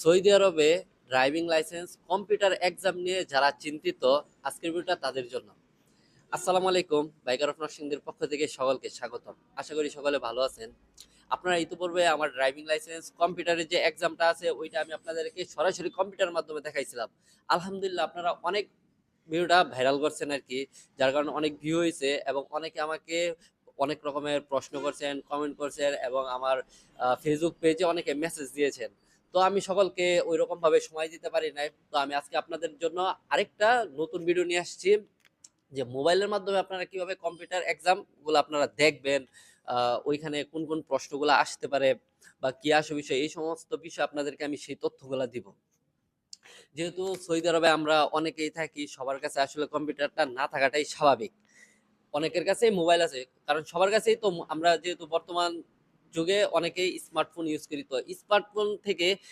Saudi আরবে driving licence computer exam নিয়ে যারা চিন্তিত, আজকের ভিডিওটা তাদের জন্য। আসসালামু আলাইকুম, বাইকার অফ নরসিংদীর পক্ষ থেকে সকলকে স্বাগতম। আশা করি সকলে ভালো আছেন। আপনারা ইতিপূর্বে আমার ড্রাইভিং লাইসেন্স কম্পিউটারের যে এক্সামটা আছে ওইটা আমি আপনাদেরকে সরাসরি কম্পিউটারের মাধ্যমে দেখাইছিলাম। আলহামদুলিল্লাহ, আপনারা অনেক ভিডিওটা ভাইরাল করছেন আর কি, যার কারণে অনেক ভিউ হয়েছে এবং অনেকে আমাকে অনেক রকমের প্রশ্ন করছেন, কমেন্ট করছেন এবং আমার ফেসবুক পেজে অনেকে মেসেজ দিয়েছেন। তো আমি সকলকে ওই রকম ভাবে সময় দিতে পারি নাই। তো আমি আজকে আপনাদের জন্য আরেকটা নতুন ভিডিও নিয়ে আসছি, যে মোবাইলের মাধ্যমে আপনারা কিভাবে কম্পিউটার এক্সাম গুলো আপনারা দেখবেন, ওইখানে কোন কোন প্রশ্নগুলো আসতে পারে বা কি আসে বিষয়, এই সমস্ত বিষয় আপনাদেরকে আমি সেই তথ্যগুলো দিব। যেহেতু সৌদি আরবে আমরা অনেকেই থাকি, সবার কাছে আসলে কম্পিউটারটা না থাকাটাই স্বাভাবিক। অনেকের কাছেই মোবাইল আছে, কারণ সবার কাছেই তো আমরা যেহেতু বর্তমান যুগে অনেকেই স্মার্টফোন ইউজ করি, তো স্মার্টফোন থেকে